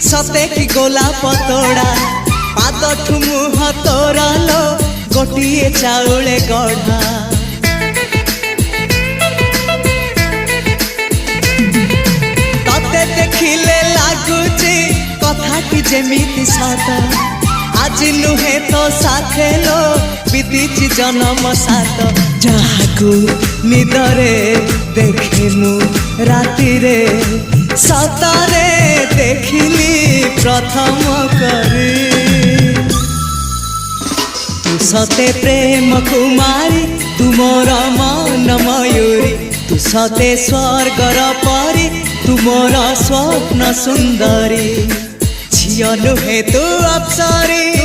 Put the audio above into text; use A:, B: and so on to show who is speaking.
A: सते कि गोलाप तोड़ा पाद मुह तोर लो गोटे चाउले गढ़ा तते देखिले लगुची कथाटी जेमिति सत आज नुहे तो साथे लो बीतीची जन्म सात जहाकू निदरे देखे मु राति रे सतरे देखिली प्रथम करी तू सते प्रेम कुमारी तू मोर मन मयूरी तू सते स्वर्गर परी तू मोर स्वप्न सुंदरी झियो नुहे तू अप्सरी।